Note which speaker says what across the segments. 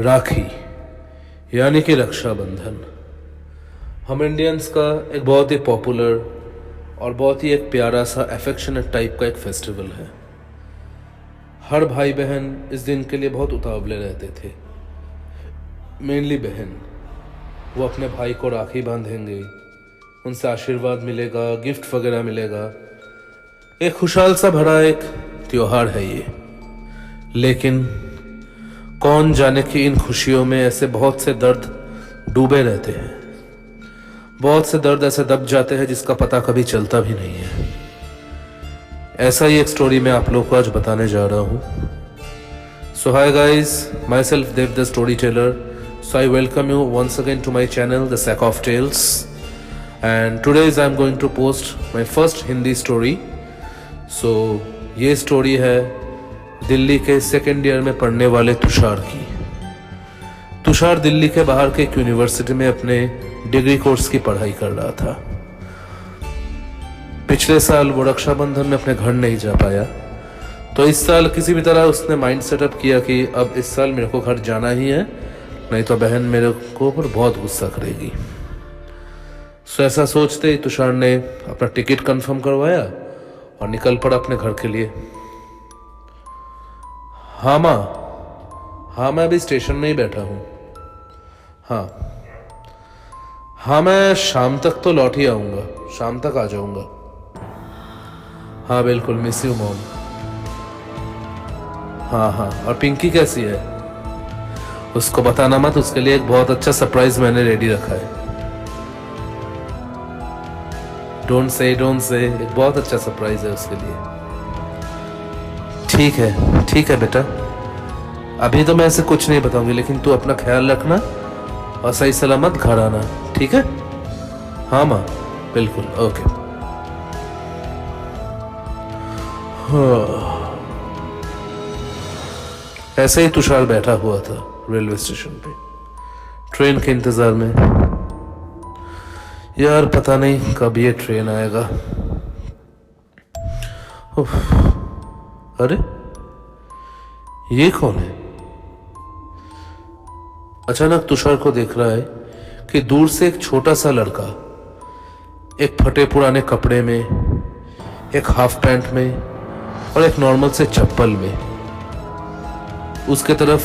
Speaker 1: राखी यानी कि रक्षाबंधन हम इंडियंस का एक बहुत ही पॉपुलर और बहुत ही एक प्यारा सा अफेक्शनेट टाइप का एक फेस्टिवल है। हर भाई बहन इस दिन के लिए बहुत उतावले रहते थे। मेनली बहन, वो अपने भाई को राखी बांधेंगे, उनसे आशीर्वाद मिलेगा, गिफ्ट वगैरह मिलेगा। एक खुशहाल सा भरा एक त्योहार है ये। लेकिन कौन जाने कि इन खुशियों में ऐसे बहुत से दर्द डूबे रहते हैं। बहुत से दर्द ऐसे दब जाते हैं जिसका पता कभी चलता भी नहीं है। ऐसा ही एक स्टोरी मैं आप लोगों को आज बताने जा रहा हूँ। सो hi guys, my self Dev the story teller. So I welcome you once again to my channel The Sack of Tales, and today I am going to post my first Hindi story. So ये story है दिल्ली के second year में पढ़ने वाले तुषार की। तुषार दिल्ली के बाहर के एक यूनिवर्सिटी में अपने डिग्री कोर्स की पढ़ाई कर रहा था। पिछले साल वो रक्षाबंधन में अपने घर नहीं जा पाया, तो इस साल किसी भी तरह उसने माइंड सेटअप किया कि अब इस साल मेरे को घर जाना ही है, नहीं तो बहन मेरे को ऊपर बहुत गुस्सा करेगी। सो ऐसा सोचते ही तुषार ने अपना टिकट कंफर्म करवाया और निकल पड़ा अपने घर के लिए। हाँ माँ, हाँ मैं अभी स्टेशन में ही बैठा हूँ। हाँ मैं शाम तक तो लौट ही आऊँगा, शाम तक आ जाऊँगा। हाँ बिल्कुल, मिस यू मॉम। हाँ, और पिंकी कैसी है? उसको बताना मत, उसके लिए एक बहुत अच्छा सरप्राइज मैंने रेडी रखा है। डोंट से एक बहुत अच्छा सरप्राइज है उसके लिए। ठीक है बेटा, अभी तो मैं ऐसे कुछ नहीं बताऊंगी, लेकिन तू अपना ख्याल रखना और सही सलामत घर आना, ठीक है? हाँ माँ बिल्कुल, ओके। ऐसे ही तुषार बैठा हुआ था रेलवे स्टेशन पे, ट्रेन के इंतजार में। यार पता नहीं कब ये ट्रेन आएगा। अरे ये कौन है? अचानक तुषार को देख रहा है कि दूर से एक छोटा सा लड़का एक फटे पुराने कपड़े में, एक हाफ पैंट में और एक नॉर्मल से चप्पल में उसके तरफ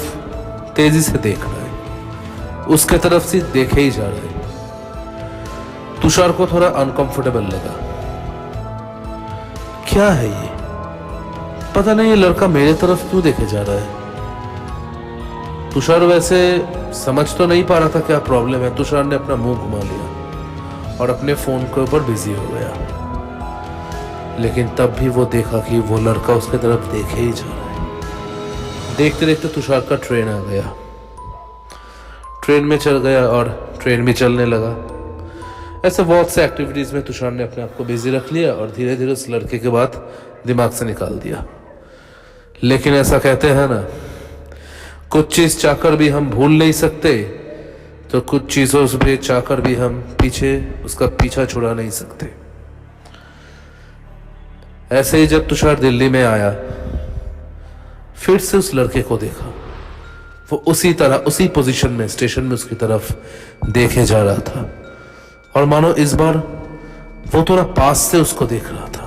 Speaker 1: तेजी से देख रहा है। उसके तरफ से देखे ही जा रहा है। तुषार को थोड़ा अनकंफर्टेबल लगा। क्या है ये? पता नहीं ये लड़का मेरे तरफ क्यों देखे जा रहा है। तुषार वैसे समझ तो नहीं पा रहा था क्या प्रॉब्लम है। तुषार ने अपना मुंह घुमा लिया और अपने फोन के ऊपर बिजी हो गया। लेकिन तब भी वो देखा कि वो लड़का उसके तरफ देखे ही जा रहा है। देखते देखते तुषार का ट्रेन आ गया। ट्रेन में चल गया और ट्रेन भी चलने लगा। ऐसे बहुत से एक्टिविटीज में तुषार ने अपने आप को बिजी रख लिया और धीरे धीरे उस लड़के के बात दिमाग से निकाल दिया। लेकिन ऐसा कहते हैं ना, कुछ चीज चाहकर भी हम भूल नहीं सकते, तो कुछ चीजों से चाहकर भी हम उसका पीछा छुड़ा नहीं सकते। ऐसे ही जब तुषार दिल्ली में आया, फिर से उस लड़के को देखा। वो उसी पोजीशन में स्टेशन में उसकी तरफ देखे जा रहा था और मानो इस बार वो थोड़ा पास से उसको देख रहा था।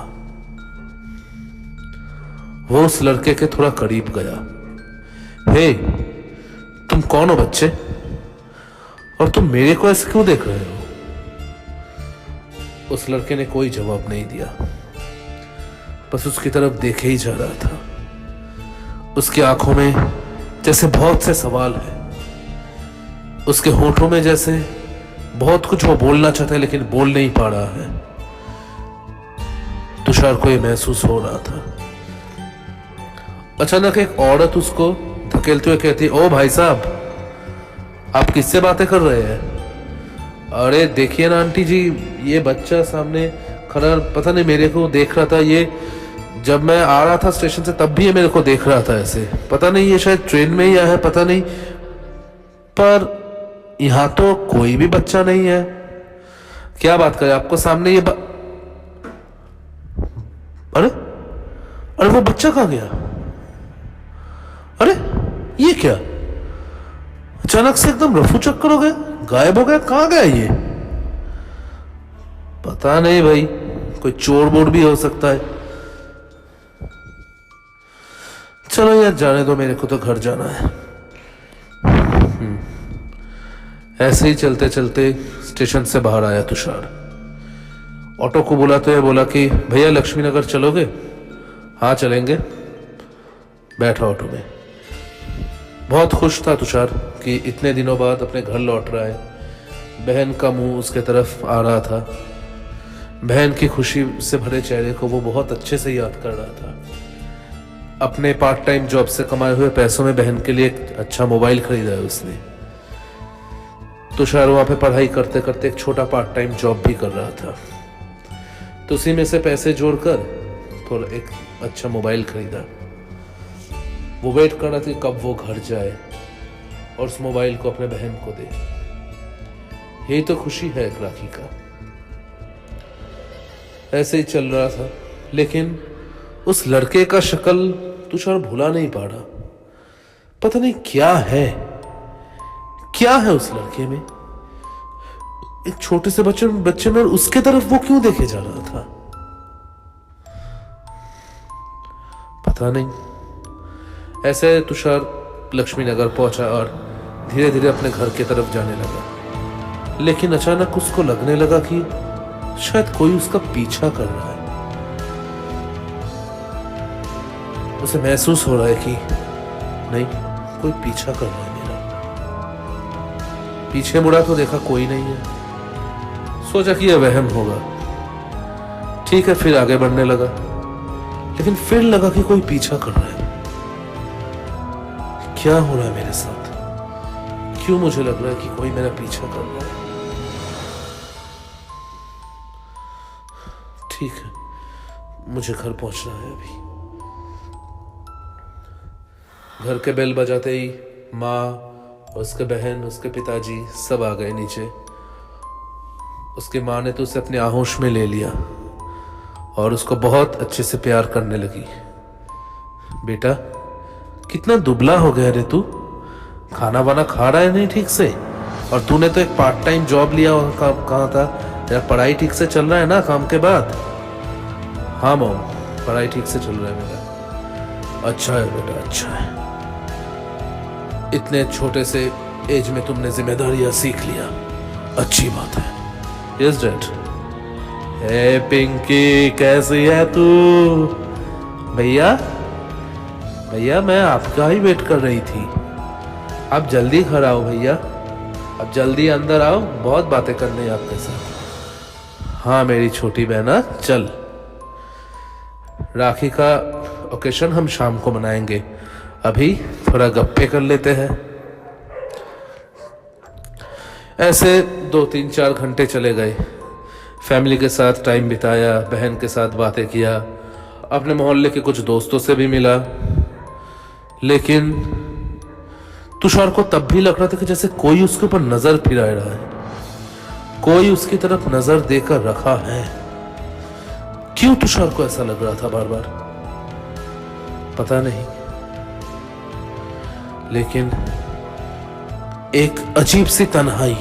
Speaker 1: वो उस लड़के के थोड़ा करीब गया। हे, तुम कौन हो बच्चे? और तुम मेरे को ऐसे क्यों देख रहे हो? उस लड़के ने कोई जवाब नहीं दिया, बस उसकी तरफ देखे ही जा रहा था। उसकी आंखों में जैसे बहुत से सवाल हैं। उसके होठों में जैसे बहुत कुछ वो बोलना चाहता है लेकिन बोल नहीं पा रहा है। तुषार को यह महसूस हो रहा था। अचानक एक औरत उसको धकेलते हुए कहती, ओ भाई साहब, आप किससे बातें कर रहे हैं? अरे देखिए ना आंटी जी, ये बच्चा सामने खड़ा पता नहीं मेरे को देख रहा था। ये जब मैं आ रहा था स्टेशन से तब भी ये मेरे को देख रहा था ऐसे। पता नहीं ये शायद ट्रेन में ही आया है, पता नहीं, पर यहां तो कोई भी बच्चा नहीं है। क्या बात करें, आपको सामने ये अरे वो बच्चा कहाँ गया? अरे ये क्या? अचानक से एकदम रफू चक्कर हो गए, गायब हो गया, कहाँ गया ये? पता नहीं भाई, कोई चोर बोर भी हो सकता है। चलो यार जाने दो, मेरे को तो घर जाना है। ऐसे ही चलते चलते स्टेशन से बाहर आया तुषार। ऑटो को बुलाते हुए बोला कि भैया लक्ष्मी नगर चलोगे? हाँ चलेंगे। बैठा ऑटो में। बहुत खुश था तुषार कि इतने दिनों बाद अपने घर लौट रहा है। बहन का मुंह उसके तरफ आ रहा था। बहन की खुशी से भरे चेहरे को वो बहुत अच्छे से याद कर रहा था। अपने पार्ट टाइम जॉब से कमाए हुए पैसों में बहन के लिए एक अच्छा मोबाइल खरीदा है उसने। तुषार वहां पे पढ़ाई करते करते एक छोटा पार्ट टाइम जॉब भी कर रहा था, तो उसी में से पैसे जोड़कर थोड़ा एक अच्छा मोबाइल खरीदा। वो वेट कर रहा था कब वो घर जाए और उस मोबाइल को अपने बहन को दे। यही तो खुशी है एक राखी का। ऐसे ही चल रहा था, लेकिन उस लड़के का शक्ल तुषार भुला नहीं पा रहा। पता नहीं क्या है, क्या है उस लड़के में। एक छोटे से बच्चे में उसके तरफ वो क्यों देखे जा रहा था, पता नहीं। ऐसे तुषार लक्ष्मी नगर पहुंचा और धीरे धीरे अपने घर की तरफ जाने लगा। लेकिन अचानक उसको लगने लगा कि शायद कोई उसका पीछा कर रहा है। उसे महसूस हो रहा है कि नहीं, कोई पीछा कर रहा है मेरा। पीछे मुड़ा तो देखा कोई नहीं है। सोचा कि यह वहम होगा। ठीक है, फिर आगे बढ़ने लगा, लेकिन फिर लगा कि कोई पीछा कर रहा है। क्या हो रहा है मेरे साथ? क्यों मुझे लग रहा है कि कोई मेरा पीछा कर रहा है? ठीक है, मुझे घर पहुंचना है अभी। घर के बेल बजाते ही माँ, उसके बहन, उसके पिताजी सब आ गए नीचे। उसकी माँ ने तो उसे अपने आहोश में ले लिया और उसको बहुत अच्छे से प्यार करने लगी। बेटा, कितना दुबला हो गया रे तू, खाना वाना खा रहा है नहीं ठीक से? और तूने तो एक पार्ट टाइम जॉब लिया, कहाँ था तेरा? पढ़ाई ठीक से चल रहा है ना काम के बाद? हाँ मॉम, पढ़ाई ठीक से चल रहा है मेरा। अच्छा है बेटा, अच्छा है। इतने छोटे से एज में तुमने जिम्मेदारियां सीख लिया, अच्छी बात है। Yes dad. हे पिंकी, कैसी है तू? भैया, भैया मैं आपका ही वेट कर रही थी। आप जल्दी घर आओ भैया, आप जल्दी अंदर आओ, बहुत बातें करनी है आपके साथ। हाँ मेरी छोटी बहना, चल। राखी का ओकेशन हम शाम को मनाएंगे, अभी थोड़ा गप्पे कर लेते हैं। ऐसे 2-3-4 घंटे चले गए। फैमिली के साथ टाइम बिताया, बहन के साथ बातें किया, अपने मोहल्ले के कुछ दोस्तों से भी मिला। लेकिन तुषार को तब भी लग रहा था कि जैसे कोई उसके ऊपर नजर फिरा रहा है, कोई उसकी तरफ नजर देकर रखा है। क्यों तुषार को ऐसा लग रहा था बार बार, पता नहीं। लेकिन एक अजीब सी तन्हाई,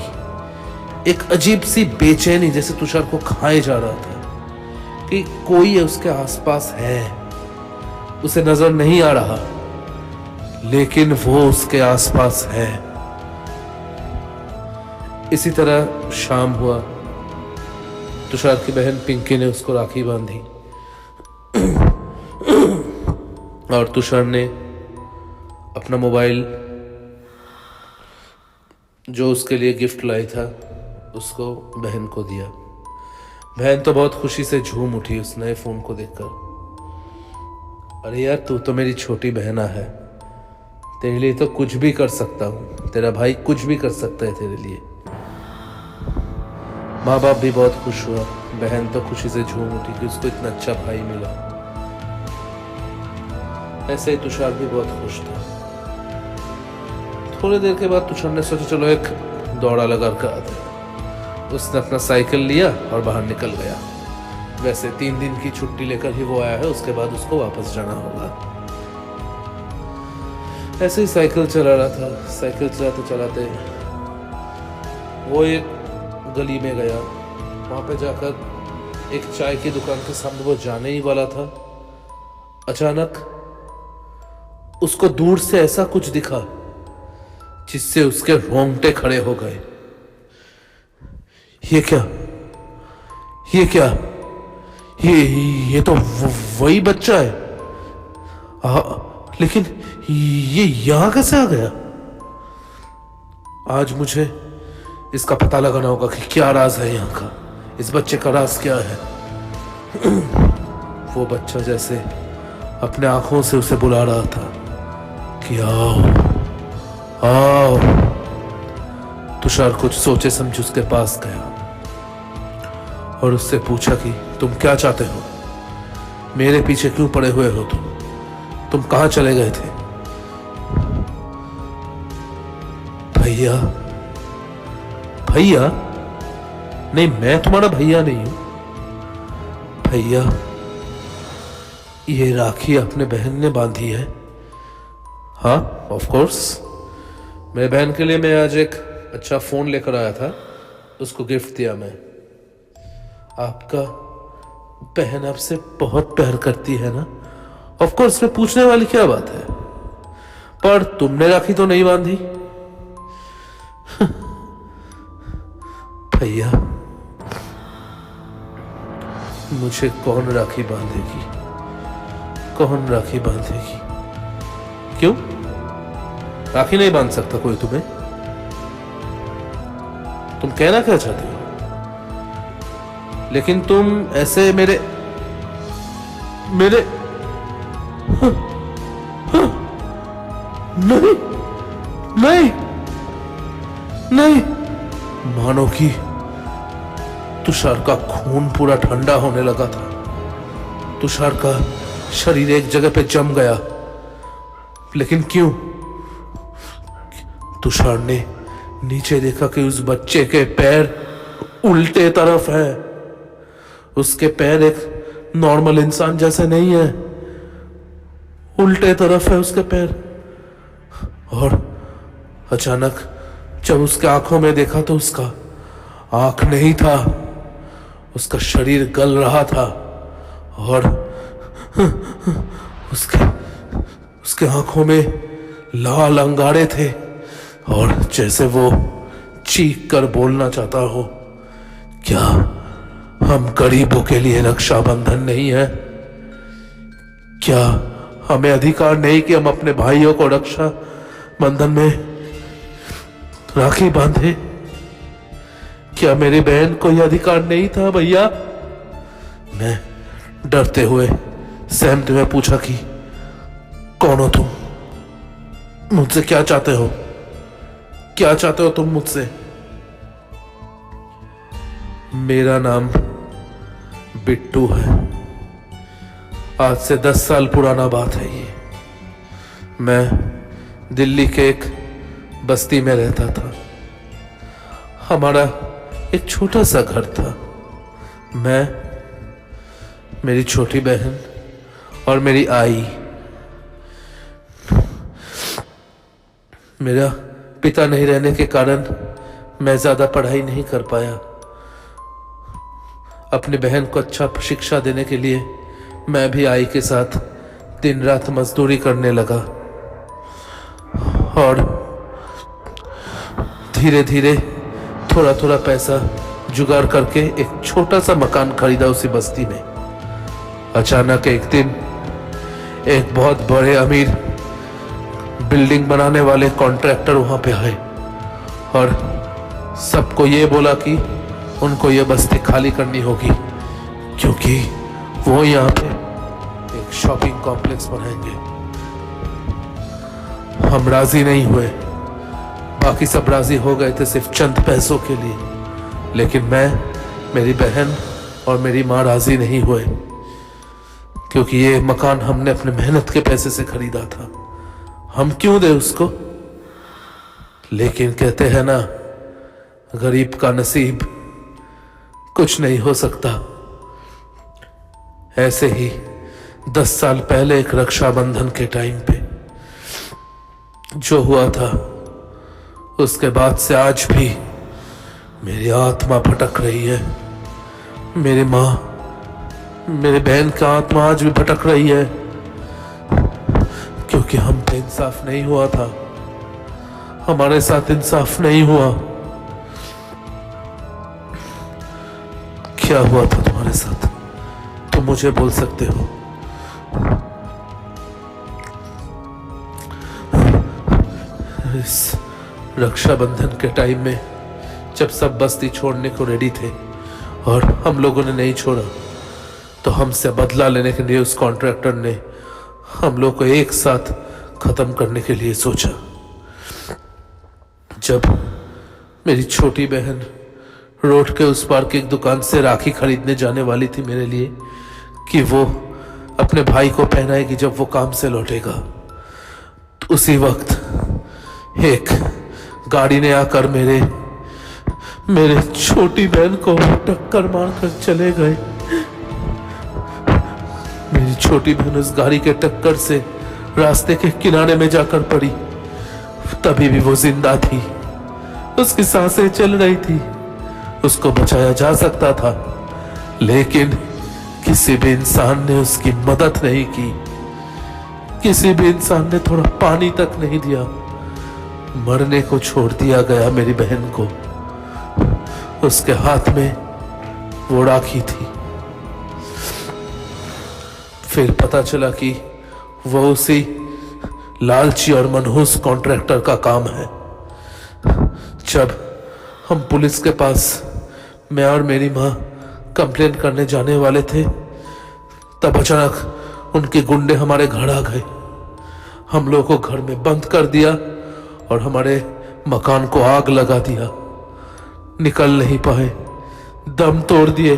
Speaker 1: एक अजीब सी बेचैनी जैसे तुषार को खाए जा रहा था कि कोई उसके आसपास है। उसे नजर नहीं आ रहा, लेकिन वो उसके आसपास है। इसी तरह शाम हुआ। तुषार की बहन पिंकी ने उसको राखी बांधी और तुषार ने अपना मोबाइल जो उसके लिए गिफ्ट लाई था उसको बहन को दिया। बहन तो बहुत खुशी से झूम उठी उस नए फोन को देखकर। अरे यार, तू तो मेरी छोटी बहना है, तेरे लिए तो कुछ भी कर सकता हूँ, तेरा भाई कुछ भी कर सकता है तेरे लिए। माँ बाप भी बहुत खुश हुआ, बहन तो खुशी से झूम उठी कि उसको इतना अच्छा भाई मिला। ऐसे ही तुषार भी बहुत खुश था। थोड़ी देर के बाद तुषार ने सोचा चलो एक दौड़ा लगा कर आते हैं। उसने अपना साइकिल लिया और बाहर निकल गया। वैसे 3 दिन की छुट्टी लेकर ही वो आया है, उसके बाद उसको वापस जाना होगा। ऐसे ही साइकिल चला रहा था। साइकिल चलाते चलाते वो एक गली में गया। वहाँ पे जाकर एक चाय की दुकान के सामने वो जाने ही वाला था। अचानक उसको दूर से ऐसा कुछ दिखा जिससे उसके रोंगटे खड़े हो गए। ये क्या, ये क्या, ये तो वही बच्चा है। लेकिन ये यहां कैसे आ गया? आज मुझे इसका पता लगाना होगा कि क्या राज है यहाँ का, इस बच्चे का राज क्या है। वो बच्चा जैसे अपने आंखों से उसे बुला रहा था कि आओ आओ। तुषार कुछ सोचे समझे उसके पास गया और उससे पूछा कि तुम क्या चाहते हो, मेरे पीछे क्यों पड़े हुए हो? तुम कहां चले गए थे? भैया, भैया नहीं, मैं तुम्हारा भैया नहीं हूं। भैया, ये राखी अपने बहन ने बांधी है। हाँ, ऑफ कोर्स। मेरे बहन के लिए मैं आज एक अच्छा फोन लेकर आया था, उसको गिफ्ट दिया मैं। आपका बहन आपसे बहुत प्यार करती है ना? ऑफ कोर्स, में पूछने वाली क्या बात है। पर तुमने राखी तो नहीं बांधी। भैया, मुझे कौन राखी बांधेगी? कौन राखी बांधेगी? क्यों, राखी नहीं बांध सकता कोई तुम्हें? तुम कहना क्या चाहते हो? लेकिन तुम ऐसे मेरे नहीं, नहीं, नहीं। मानो कि तुषार का खून पूरा ठंडा होने लगा था। तुषार का शरीर एक जगह पे जम गया। लेकिन क्यों? तुषार ने नीचे देखा कि उस बच्चे के पैर उल्टे तरफ है। उसके पैर एक नॉर्मल इंसान जैसे नहीं है, उल्टे तरफ है उसके पैर। और अचानक जब उसके आंखों में देखा तो उसका आंख नहीं था, उसका शरीर गल रहा था और उसके आंखों में लाल अंगारे थे और जैसे वो चीख कर बोलना चाहता हो, क्या हम गरीबों के लिए रक्षाबंधन नहीं है? क्या हमें अधिकार नहीं कि हम अपने भाइयों को रक्षा बंधन में राखी बांधे? क्या मेरी बहन को यह अधिकार नहीं था? भैया, मैं डरते हुए सहमते हुए पूछा कि कौन हो तुम? मुझसे क्या चाहते हो? क्या चाहते हो तुम मुझसे? मेरा नाम बिट्टू है। आज से 10 साल पुराना बात है ये। मैं दिल्ली के एक बस्ती में रहता था। हमारा एक छोटा सा घर था। मैं, मेरी छोटी बहन और मेरी आई। मेरा पिता नहीं रहने के कारण मैं ज्यादा पढ़ाई नहीं कर पाया। अपनी बहन को अच्छा शिक्षा देने के लिए मैं भी आई के साथ दिन रात मजदूरी करने लगा और धीरे धीरे थोड़ा थोड़ा पैसा जुगाड़ करके एक छोटा सा मकान खरीदा उसी बस्ती में। अचानक एक दिन एक बहुत बड़े अमीर बिल्डिंग बनाने वाले कॉन्ट्रैक्टर वहां पे आए और सबको ये बोला कि उनको ये बस्ती खाली करनी होगी क्योंकि वो यहाँ पे एक शॉपिंग कॉम्प्लेक्स बनाएंगे। हम राजी नहीं हुए। बाकी सब राजी हो गए थे सिर्फ चंद पैसों के लिए, लेकिन मैं, मेरी बहन और मेरी माँ राजी नहीं हुए क्योंकि ये मकान हमने अपने मेहनत के पैसे से खरीदा था। हम क्यों दे उसको? लेकिन कहते हैं ना, गरीब का नसीब कुछ नहीं हो सकता। ऐसे ही 10 साल पहले एक रक्षाबंधन के टाइम पे जो हुआ था उसके बाद से आज भी मेरी आत्मा भटक रही है। मेरी माँ, मेरी बहन का आत्मा आज भी भटक रही है, क्योंकि हम पे इंसाफ नहीं हुआ था, हमारे साथ इंसाफ नहीं हुआ। क्या हुआ था तुम्हारे साथ? तुम मुझे बोल सकते हो? इस रक्षाबंधन के टाइम में जब सब बस्ती छोड़ने को रेडी थे और हम लोगों ने नहीं छोड़ा, तो हमसे बदला लेने के लिए उस कॉन्ट्रैक्टर ने हम लोग को एक साथ खत्म करने के लिए सोचा। जब मेरी छोटी बहन रोड के उस पार की एक दुकान से राखी खरीदने जाने वाली थी मेरे लिए, कि वो अपने भाई को पहनाएगी जब वो काम से लौटेगा, तो उसी वक्त एक गाड़ी ने आकर मेरे छोटी बहन को टक्कर मारकर चले गए। मेरी छोटी बहन उस गाड़ी के टक्कर से रास्ते के किनारे में जाकर पड़ी। तभी भी वो जिंदा थी, उसकी सांसें चल रही थी, उसको बचाया जा सकता था, लेकिन किसी भी इंसान ने उसकी मदद नहीं की, किसी भी इंसान ने थोड़ा पानी तक नहीं दिया। मरने को छोड़ दिया गया मेरी बहन को। उसके हाथ में वो राखी थी। फिर पता चला कि वो उसी लालची और मनहूस कॉन्ट्रैक्टर का काम है। जब हम पुलिस के पास, मैं और मेरी माँ कंप्लेन करने जाने वाले थे, तब अचानक उनके गुंडे हमारे घर आ गए। हम लोग को घर में बंद कर दिया और हमारे मकान को आग लगा दिया। निकल नहीं पाए, दम तोड़ दिए।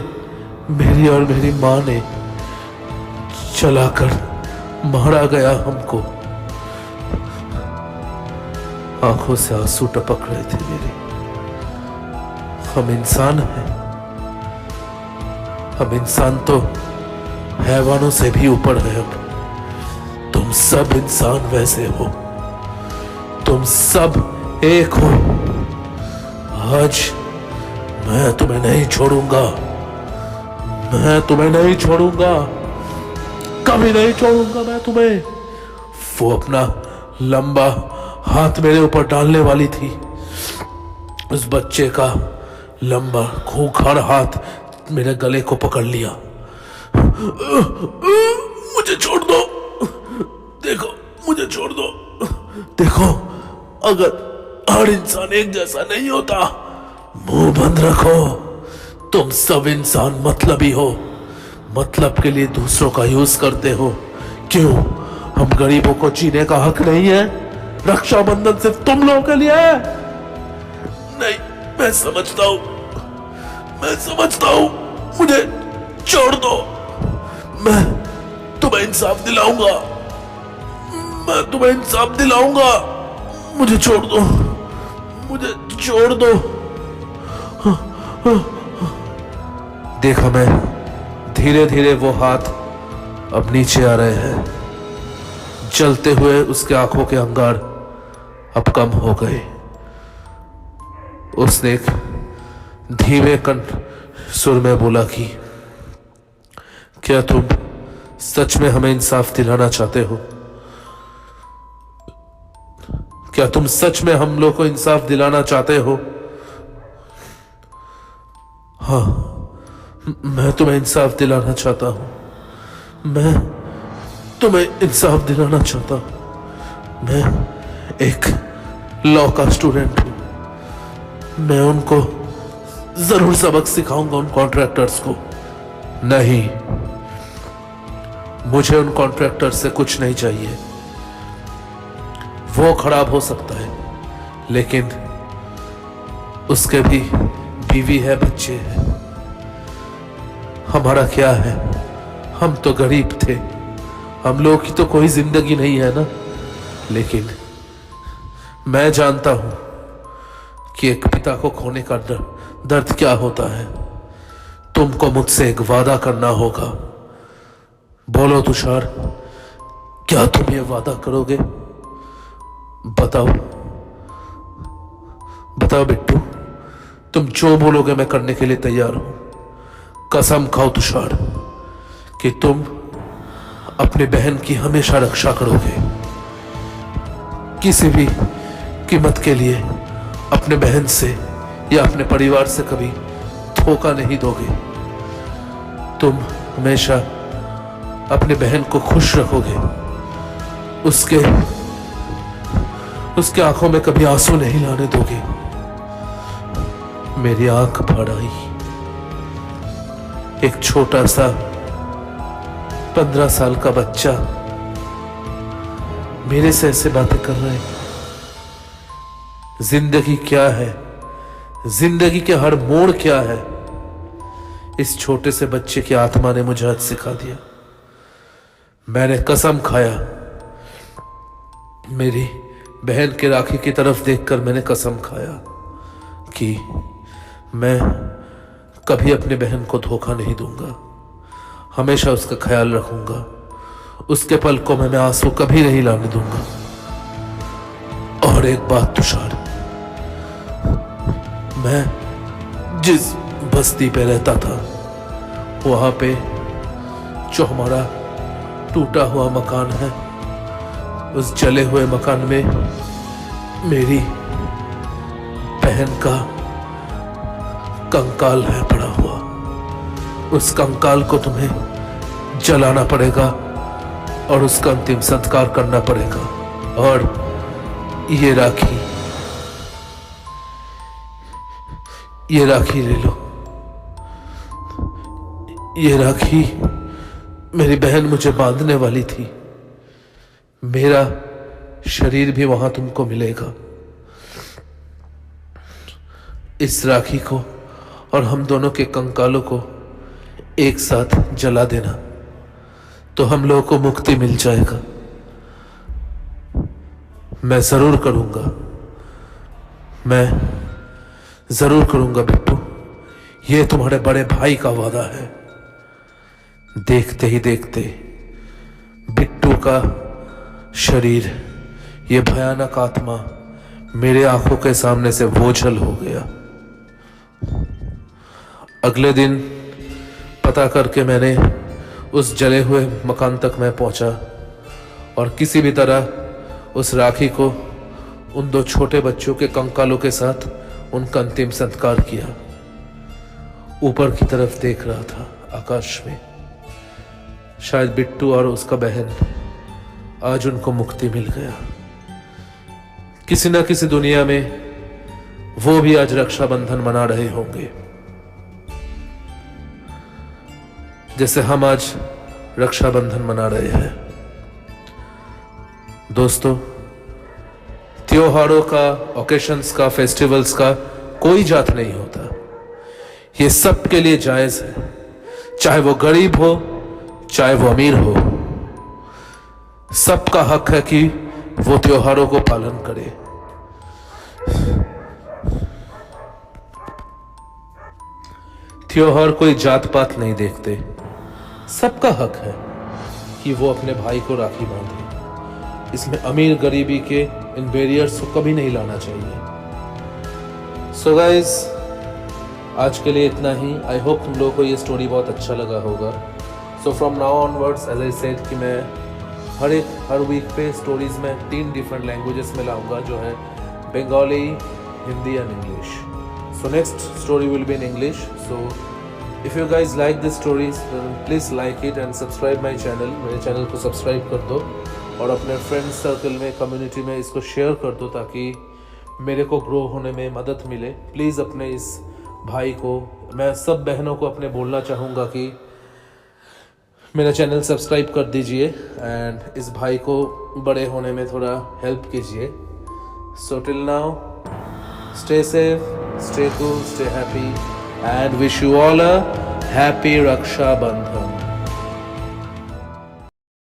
Speaker 1: मेरी और मेरी माँ ने चलाकर मारा गया हमको। आंखों से आंसू टपक रहे थे मेरे। हम इंसान हैं, हम इंसान तो हैवानों से भी ऊपर है। अब तुम सब इंसान वैसे हो, तुम सब एक हो। आज मैं तुम्हें नहीं छोड़ूंगा, मैं तुम्हें नहीं छोड़ूंगा, कभी नहीं छोड़ूंगा मैं तुम्हें। वो अपना लंबा हाथ मेरे ऊपर डालने वाली थी। उस बच्चे का लंबा खूंखार हाथ मेरे गले को पकड़ लिया। मुझे छोड़ दो, देखो मुझे छोड़ दो। देखो, अगर हर इंसान एक जैसा नहीं होता, मुंह बंद रखो। तुम सब इंसान मतलबी हो, मतलब के लिए दूसरों का यूज करते हो। क्यों? हम गरीबों को जीने का हक नहीं है? रक्षाबंधन सिर्फ तुम लोगों के लिए है? नहीं, मैं समझता हूं, मैं समझता हूं। मुझे छोड़ दो, मैं तुम्हें इंसाफ दिलाऊंगा, मैं तुम्हें इंसाफ दिलाऊंगा। मुझे छोड़ दो, मुझे छोड़ दो। देखा मैं, धीरे धीरे वो हाथ अब नीचे आ रहे हैं। जलते हुए उसके आंखों के अंगार अब कम हो गए। उसने एक धीमे कंठ सुर में बोला कि क्या तुम सच में हमें इंसाफ दिलाना चाहते हो? क्या तुम सच में हम लोग को इंसाफ दिलाना चाहते हो? हाँ, मैं तुम्हें इंसाफ दिलाना चाहता हूं। मैं तुम्हें इंसाफ दिलाना चाहता हूं। मैं एक लॉ का स्टूडेंट हूं। मैं उनको जरूर सबक सिखाऊंगा, उन कॉन्ट्रैक्टर्स को। नहीं, मुझे उन कॉन्ट्रैक्टर से कुछ नहीं चाहिए। वो खराब हो सकता है, लेकिन उसके भी बीवी है, बच्चे हैं। हमारा क्या है? हम तो गरीब थे, हम लोगों की तो कोई जिंदगी नहीं है ना। लेकिन मैं जानता हूं कि एक पिता को खोने का दर्द क्या होता है। तुमको मुझसे एक वादा करना होगा। बोलो तुषार, क्या तुम ये वादा करोगे? बताओ बताओ बिट्टू, तुम जो बोलोगे मैं करने के लिए तैयार हूं। कसम खाओ तुषार कि तुम अपनी बहन की हमेशा रक्षा करोगे, किसी भी कीमत के लिए अपने बहन से या अपने परिवार से कभी धोखा नहीं दोगे। तुम हमेशा अपने बहन को खुश रखोगे, उसके आंखों में कभी आंसू नहीं लाने दोगे। मेरी आंख भर आई, एक छोटा सा 15 साल का बच्चा मेरे से ऐसे बातें कर रहा है। जिंदगी क्या है, जिंदगी के हर मोड़ क्या है, इस छोटे से बच्चे की आत्मा ने मुझे आज सिखा दिया। मैंने कसम खाया, मेरी बहन के राखी की तरफ देखकर मैंने कसम खाया कि मैं कभी अपने बहन को धोखा नहीं दूंगा, हमेशा उसका ख्याल रखूंगा, उसके पलकों में मैं आंसू कभी नहीं लाने दूंगा। और एक बात तुषार, मैं जिस बस्ती पे रहता था वहां पे जो हमारा टूटा हुआ मकान है, उस जले हुए मकान में मेरी बहन का कंकाल है पड़ा हुआ। उस कंकाल को तुम्हें जलाना पड़ेगा और उसका अंतिम संस्कार करना पड़ेगा। और ये राखी ले लो। ये राखी मेरी बहन मुझे बांधने वाली थी, मेरा शरीर भी वहां तुमको मिलेगा। इस राखी को और हम दोनों के कंकालों को एक साथ जला देना तो हम लोगों को मुक्ति मिल जाएगा। मैं जरूर करूंगा बिट्टू, ये तुम्हारे बड़े भाई का वादा है। देखते ही देखते बिट्टू का शरीर, ये भयानक आत्मा मेरे आंखों के सामने से बोझल हो गया। अगले दिन पता करके मैंने उस जले हुए मकान तक मैं पहुंचा और किसी भी तरह उस राखी को उन 2 छोटे बच्चों के कंकालों के साथ उनका अंतिम संस्कार किया। ऊपर की तरफ देख रहा था आकाश में, शायद बिट्टू और उसका बहन आज उनको मुक्ति मिल गया। किसी न किसी दुनिया में वो भी आज रक्षाबंधन मना रहे होंगे, जैसे हम आज रक्षाबंधन मना रहे हैं। दोस्तों, त्योहारों का, ओकेशंस का, फेस्टिवल्स का कोई जात नहीं होता। ये सब के लिए जायज है, चाहे वो गरीब हो चाहे वो अमीर हो। सबका हक है कि वो त्योहारों को पालन करे। त्योहार कोई जात पात नहीं देखते, सबका हक है कि वो अपने भाई को राखी बांधे। इसमें अमीर गरीबी के इन बैरियर्स को कभी नहीं लाना चाहिए। सो गाइज, आज के लिए इतना ही। आई होप तुम लोगों को ये स्टोरी बहुत अच्छा लगा होगा। So from now onwards, as I said, कि मैं हर वीक पे स्टोरीज में 3 डिफरेंट लैंग्वेजेस में लाऊंगा, जो है Bengali, Hindi and English. So next story will be in English. So if you guys like this stories, please like it and subscribe my channel. मेरे channel को सब्सक्राइब कर दो और अपने फ्रेंड्स सर्कल में, कम्युनिटी में इसको शेयर कर दो ताकि मेरे को ग्रो होने में मदद मिले। प्लीज़ अपने इस भाई को, मैं सब बहनों को अपने बोलना चाहूँगा कि मेरा चैनल सब्सक्राइब कर दीजिए एंड इस भाई को बड़े होने में थोड़ा हेल्प कीजिए। So till now, stay safe, stay cool, stay happy and wish you all a happy Raksha बंधन।